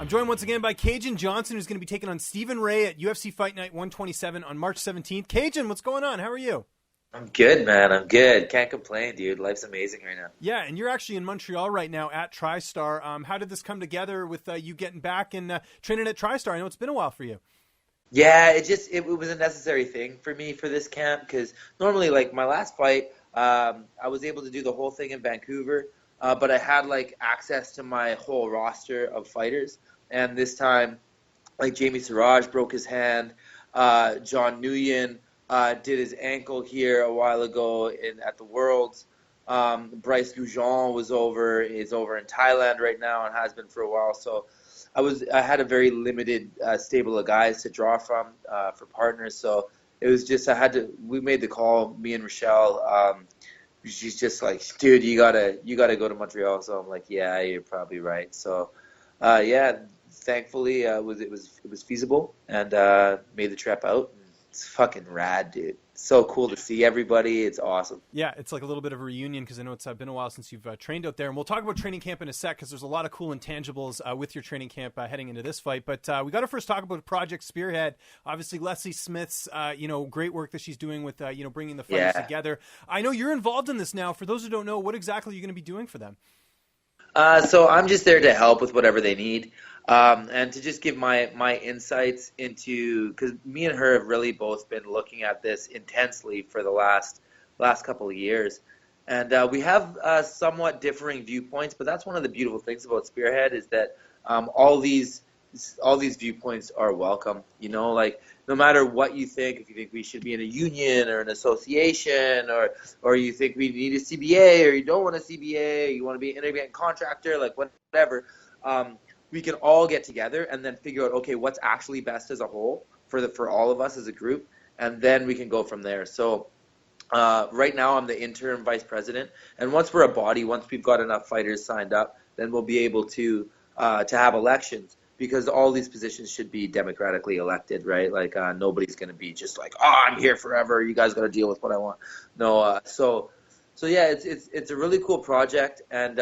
I'm joined once again by Kajan Johnson, who's going to be taking on Stephen Ray at UFC Fight Night 127 on March 17th. Kajan, what's going on? How are you? I'm good, man. I'm good. Can't complain, dude. Life's amazing right now. Yeah, and you're actually in Montreal right now at Tristar. How did this come together with you getting back and training at Tristar? I know it's been a while for you. Yeah, it was a necessary thing for me for this camp because normally, like, my last fight, I was able to do the whole thing in Vancouver, but I had, like, access to my whole roster of fighters. And this time, like, Jamie Siraj broke his hand, John Nguyen did his ankle here a while ago at the Worlds. Bryce Goujon is over in Thailand right now and has been for a while. So I had a very limited stable of guys to draw from for partners. So it was just we made the call, me and Rochelle. She's just like, dude, you gotta go to Montreal. So I'm like, yeah, you're probably right. So yeah, thankfully it was feasible and made the trip out. It's fucking rad, dude. So cool to see everybody. It's awesome. Yeah, it's like a little bit of a reunion because I know it's been a while since you've trained out there. And we'll talk about training camp in a sec because there's a lot of cool intangibles with your training camp heading into this fight. But we got to first talk about Project Spearhead. Obviously, Leslie Smith's great work that she's doing with bringing the fighters together. I know you're involved in this now. For those who don't know, what exactly are you going to be doing for them? So I'm just there to help with whatever they need. And to just give my insights into, because me and her have really both been looking at this intensely for the last couple of years, and we have somewhat differing viewpoints. But that's one of the beautiful things about Spearhead is that all these viewpoints are welcome. You know, like no matter what you think, if you think we should be in a union or an association, or you think we need a CBA, or you don't want a CBA, you want to be an independent contractor, like whatever. We can all get together and then figure out, okay, what's actually best as a whole for all of us as a group, and then we can go from there. So right now I'm the interim vice president, and once we're a body, once we've got enough fighters signed up, then we'll be able to have elections, because all these positions should be democratically elected, right? Like nobody's going to be just like, oh, I'm here forever, you guys got to deal with what I want. No, so yeah, it's a really cool project, and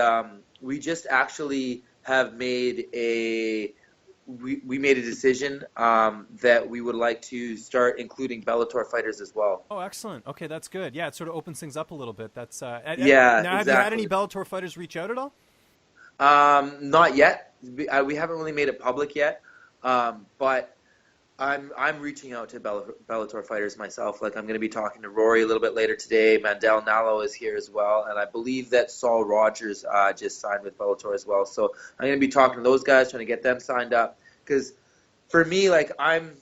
we just actually have made we made a decision that we would like to start including Bellator fighters as well. Oh, excellent. Okay, that's good. Yeah, it sort of opens things up a little bit. That's yeah. Now, exactly. Have you had any Bellator fighters reach out at all? Not yet. We haven't really made it public yet, but I'm reaching out to Bellator fighters myself. Like, I'm going to be talking to Rory a little bit later today. Mandel Nallo is here as well, and I believe that Saul Rogers just signed with Bellator as well. So I'm going to be talking to those guys, trying to get them signed up. Because for me, like, I'm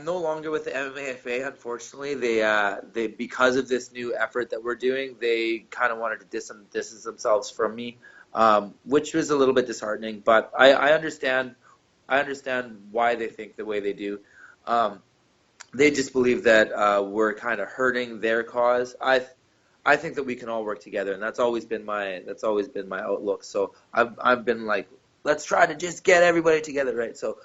no longer with the MMAFA. Unfortunately, they because of this new effort that we're doing, they kind of wanted to distance themselves from me, which was a little bit disheartening. But I understand. I understand why they think the way they do. They just believe that we're kind of hurting their cause. I think that we can all work together, and that's always been my outlook. So I've been like, let's try to just get everybody together, right? So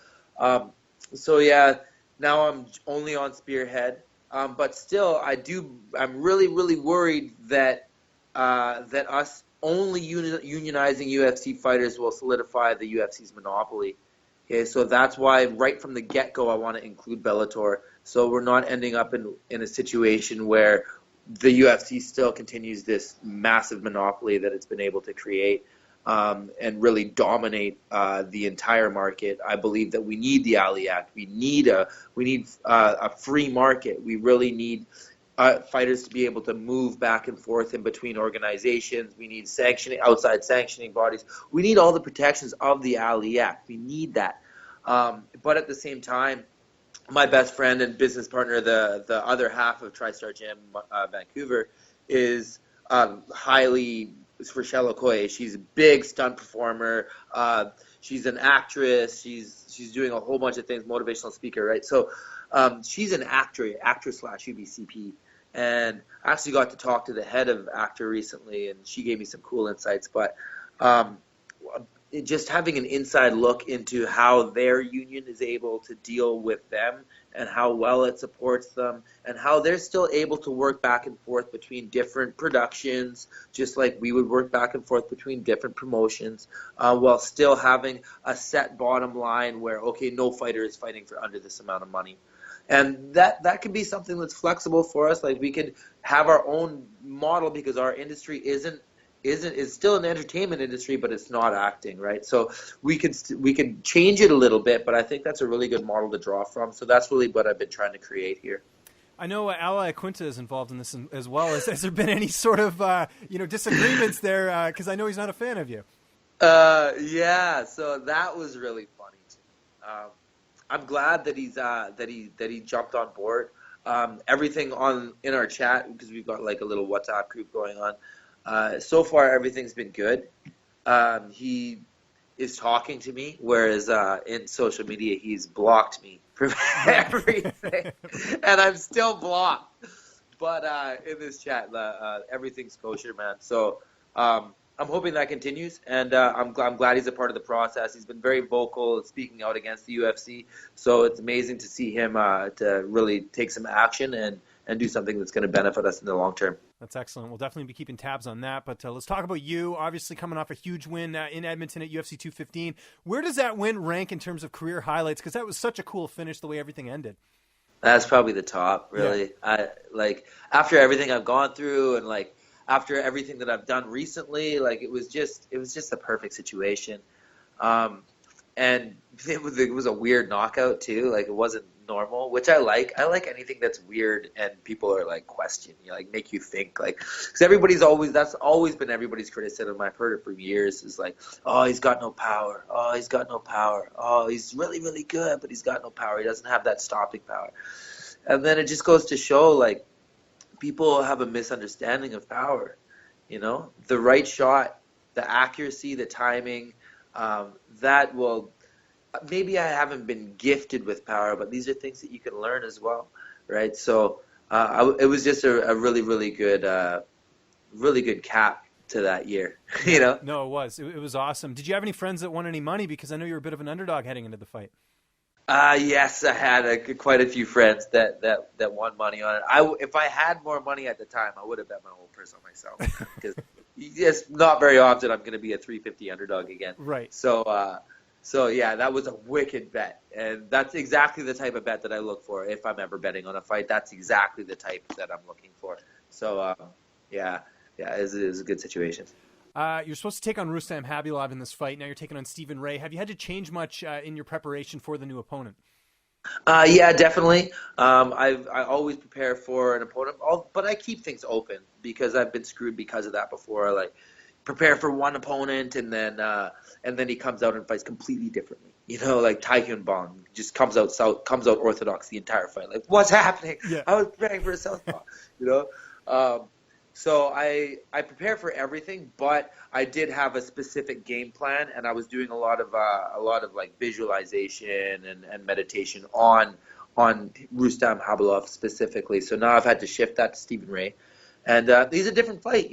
yeah, now I'm only on Spearhead, but still I'm really worried that us only unionizing UFC fighters will solidify the UFC's monopoly. Okay, so that's why right from the get-go I want to include Bellator, so we're not ending up in a situation where the UFC still continues this massive monopoly that it's been able to create and really dominate the entire market. I believe that we need the Alli Act. We need a free market. We really need fighters to be able to move back and forth in between organizations. We need outside sanctioning bodies. We need all the protections of the Alli Act. We need that. But at the same time, my best friend and business partner, the other half of Tristar Gym, Vancouver, is Rochelle Okoye. She's a big stunt performer. She's an actress. She's doing a whole bunch of things, motivational speaker, right? So she's an actress/UBCP. And I actually got to talk to the head of Actor recently, and she gave me some cool insights. But just having an inside look into how their union is able to deal with them and how well it supports them, and how they're still able to work back and forth between different productions, just like we would work back and forth between different promotions, while still having a set bottom line where, okay, no fighter is fighting for under this amount of money. And that could be something that's flexible for us. Like, we could have our own model, because our industry is still an entertainment industry, but it's not acting, right? So we could change it a little bit, but I think that's a really good model to draw from. So that's really what I've been trying to create here. I know Alli Quinta is involved in this as well. Has there been any sort of disagreements there? Because I know he's not a fan of you. Yeah. So that was really funny too. I'm glad that he jumped on board. Everything in our chat, because we've got like a little WhatsApp group going on. So far, everything's been good. He is talking to me, whereas in social media, he's blocked me from everything, and I'm still blocked. But in this chat, everything's kosher, man. So I'm hoping that continues, and I'm glad he's a part of the process. He's been very vocal, speaking out against the UFC, so it's amazing to see him to really take some action and do something that's going to benefit us in the long term. That's excellent. We'll definitely be keeping tabs on that, but let's talk about you. Obviously coming off a huge win in Edmonton at UFC 215. Where does that win rank in terms of career highlights? Because that was such a cool finish, the way everything ended. That's probably the top, really. Yeah. After everything I've gone through, and after everything that I've done recently, it was just the perfect situation. And it was a weird knockout too. It wasn't normal, which I like. I like anything that's weird and people are question, make you think, because that's always been everybody's criticism. I've heard it for years. Is oh, he's got no power. Oh, he's got no power. Oh, he's really, really good, but he's got no power. He doesn't have that stopping power. And then it just goes to show, people have a misunderstanding of power. The right shot, the accuracy, the timing, that will. Maybe I haven't been gifted with power, but these are things that you can learn as well, right? So it was just a really, really good cap to that year, No, it was. It was awesome. Did you have any friends that won any money? Because I know you were a bit of an underdog heading into the fight. Yes, I had quite a few friends that won money on it. If I had more money at the time, I would have bet my whole purse on myself, because it's not very often I'm going to be a 350 underdog again. Right. So yeah, that was a wicked bet, and that's exactly the type of bet that I look for if I'm ever betting on a fight. That's exactly the type that I'm looking for. So yeah, it was a good situation. You're supposed to take on Rustam Khabilov in this fight. Now you're taking on Stephen Ray. Have you had to change much in your preparation for the new opponent? Yeah, definitely. I always prepare for an opponent, but I keep things open because I've been screwed because of that before. Prepare for one opponent, and then he comes out and fights completely differently. Tai Hyun Bong just comes out orthodox the entire fight. What's happening? Yeah. I was preparing for a southpaw. So I prepare for everything, but I did have a specific game plan, and I was doing a lot of visualization and meditation on Rustam Khabilov specifically. So now I've had to shift that to Stephen Ray, and he's a different fight.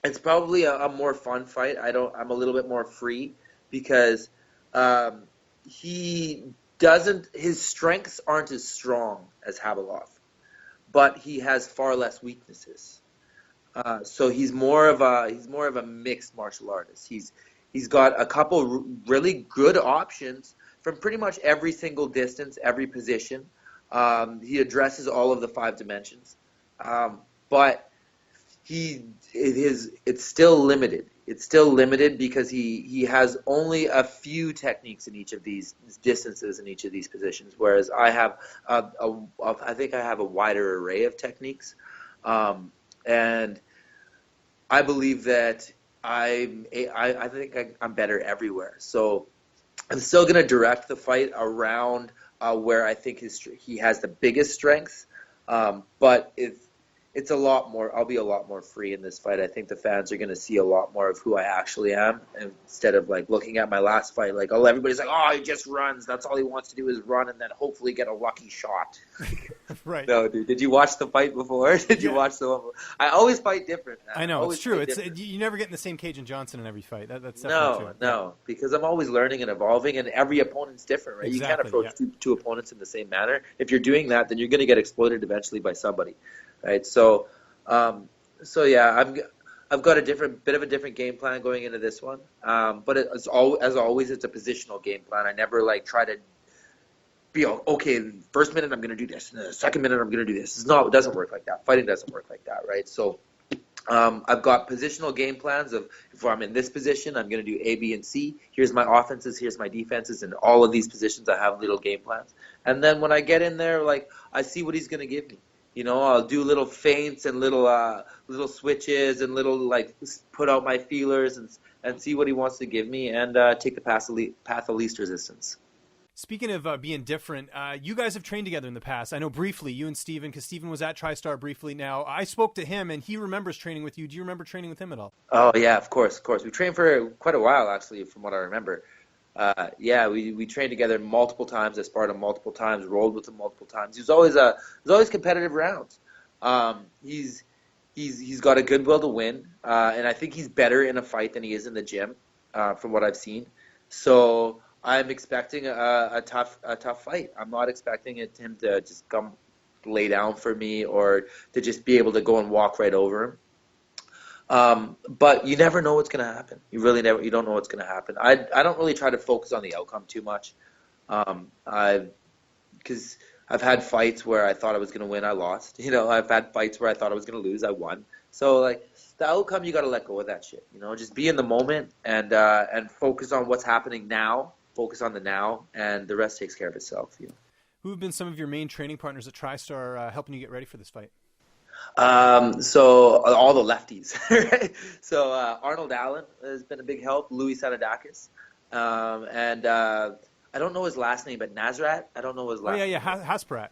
It's probably a more fun fight. I'm a little bit more free because his strengths aren't as strong as Khabilov, but he has far less weaknesses. So he's more of a mixed martial artist. He's got a couple really good options from pretty much every single distance, every position. He addresses all of the 5 dimensions, but it's still limited. It's still limited because he has only a few techniques in each of these distances in each of these positions, whereas I have I think I have a wider array of techniques, and I believe that I think I'm better everywhere. So I'm still going to direct the fight around where I think he has the biggest strengths, but it's a lot more. I'll be a lot more free in this fight. I think the fans are going to see a lot more of who I actually am, instead of like looking at my last fight. Like, oh, everybody's like, oh, he just runs. That's all he wants to do is run, and then hopefully get a lucky shot. Right. No, dude. Did you watch the fight before? Did you watch the one? I always fight different. Man. I know, it's true. You never get in the same Kajan Johnson in every fight. That's definitely true. No, because I'm always learning and evolving, and every opponent's different, right? Exactly, you can't approach two opponents in the same manner. If you're doing that, then you're going to get exploited eventually by somebody. Right, so yeah, I've got a bit of a different game plan going into this one, but as always, it's a positional game plan. I never like try to be okay. First minute I'm going to do this, and the second minute I'm going to do this. It doesn't work like that. Fighting doesn't work like that, right? So I've got positional game plans of if I'm in this position, I'm going to do A, B, and C. Here's my offenses, here's my defenses, and all of these positions I have little game plans. And then when I get in there, like I see what he's going to give me. You know, I'll do little feints and little switches and little like put out my feelers and see what he wants to give me and take the path of least resistance. Speaking of being different, you guys have trained together in the past. I know briefly, you and Steven, because Steven was at TriStar briefly now. I spoke to him, and he remembers training with you. Do you remember training with him at all? Oh, yeah, of course. We trained for quite a while, actually, from what I remember. We trained together multiple times. I sparred him multiple times, rolled with him multiple times. He was always competitive rounds. He's got a good will to win, and I think he's better in a fight than he is in the gym, from what I've seen. So I'm expecting a tough fight. I'm not expecting him to just come lay down for me or to just be able to go and walk right over him. But you never know what's going to happen. You don't know what's going to happen. I don't really try to focus on the outcome too much. Because I've had fights where I thought I was going to win, I lost. You know, I've had fights where I thought I was going to lose, I won. So like the outcome, you got to let go of that shit. You know, just be in the moment and focus on what's happening now. Focus on the now, and the rest takes care of itself. You know. Who have been some of your main training partners at TriStar helping you get ready for this fight? So all the lefties, right? So Arnold Allen has been a big help. Louis Sanadakis, and I don't know his last name, but Nasrat. I don't know his last. Oh yeah, Hasparat.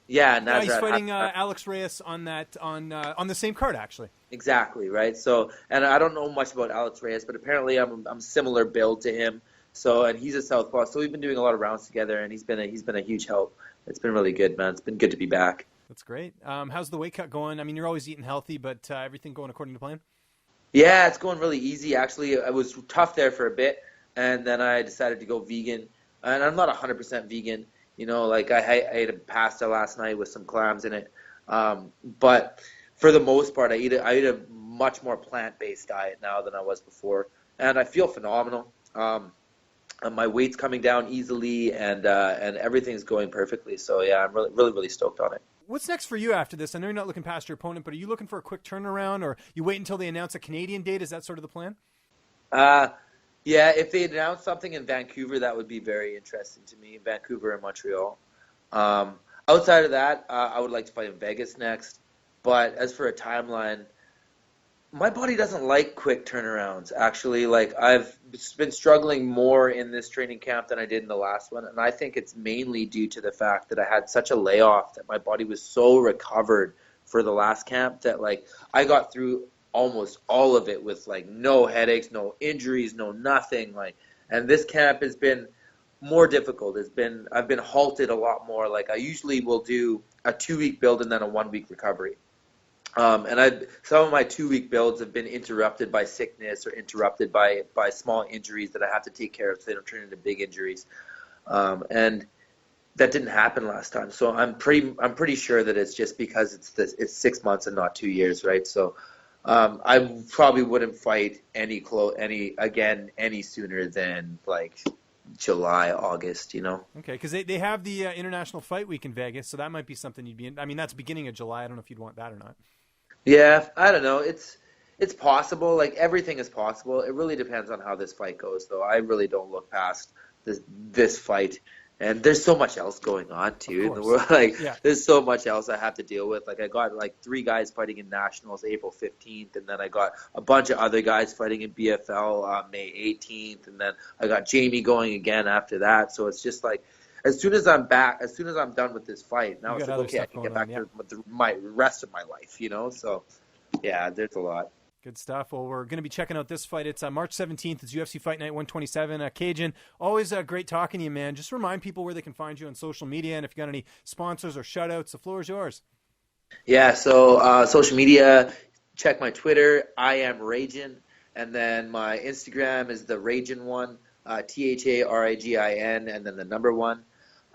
Yeah, Nasrat. He's fighting Alex Reyes on the same card actually. Exactly right. So, and I don't know much about Alex Reyes, but apparently I'm similar build to him. So, and he's a southpaw. So we've been doing a lot of rounds together, and he's been a huge help. It's been really good, man. It's been good to be back. That's great. How's the weight cut going? I mean, you're always eating healthy, but everything going according to plan? Yeah, it's going really easy, actually. It was tough there for a bit, and then I decided to go vegan. And I'm not 100% vegan. You know, like I ate a pasta last night with some clams in it. But for the most part, I eat a much more plant-based diet now than I was before. And I feel phenomenal. My weight's coming down easily, and everything's going perfectly. So, yeah, I'm really stoked on it. What's next for you after this? I know you're not looking past your opponent, but are you looking for a quick turnaround, or you wait until they announce a Canadian date? Is that sort of the plan? Yeah, if they announce something in Vancouver, that would be very interesting to me, Vancouver and Montreal. Outside of that, I would like to fight in Vegas next. But as for a timeline, my body doesn't like quick turnarounds, actually. Like, I've been struggling more in this training camp than I did in the last one, and I think it's mainly due to the fact that I had such a layoff that my body was so recovered for the last camp that, like, I got through almost all of it with, like, no headaches, no injuries, no nothing. Like, and this camp has been more difficult. I've been halted a lot more. Like, I usually will do a 2-week build and then a 1-week recovery. And some of my 2-week builds have been interrupted by sickness or interrupted by small injuries that I have to take care of so they don't turn into big injuries. And that didn't happen last time. So I'm pretty sure that it's just because it's 6 months and not 2 years, right? So I probably wouldn't fight any sooner than like July, August, you know? Okay, because they have the International Fight Week in Vegas, so that might be something you'd be in. I mean, that's beginning of July. I don't know if you'd want that or not. Yeah, I don't know. It's possible. Like, everything is possible. It really depends on how this fight goes, though. I really don't look past this fight. And there's so much else going on, too, in the world. Like, yeah. There's so much else I have to deal with. Like, I got, like, 3 guys fighting in Nationals April 15th, and then I got a bunch of other guys fighting in BFL May 18th, and then I got Jamie going again after that. So it's just, like, as soon as I'm done with this fight, now You it's got like, other okay, I stuff can going get back on, to my rest of my life, you know? So, yeah, there's a lot. Good stuff. Well, we're going to be checking out this fight. It's March 17th. It's UFC Fight Night 127. Kajan, always great talking to you, man. Just remind people where they can find you on social media, and if you got any sponsors or shout-outs, the floor is yours. Yeah, so social media, check my Twitter, I am Ragin, and then my Instagram is the Ragin one, THARIGIN, and then the number 1.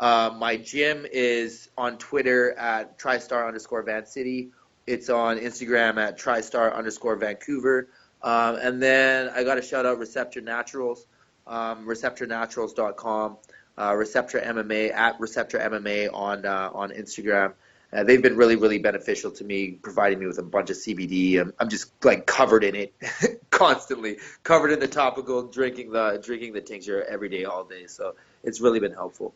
My gym is on Twitter at Tristar_Van It's on Instagram at Tristar_Vancouver. And then I got to shout out Receptor Naturals, receptornaturals.com, Receptor MMA at Receptor MMA on Instagram. They've been really, really beneficial to me, providing me with a bunch of CBD. I'm just like covered in it constantly, covered in the topical, drinking the tincture every day, all day. So it's really been helpful.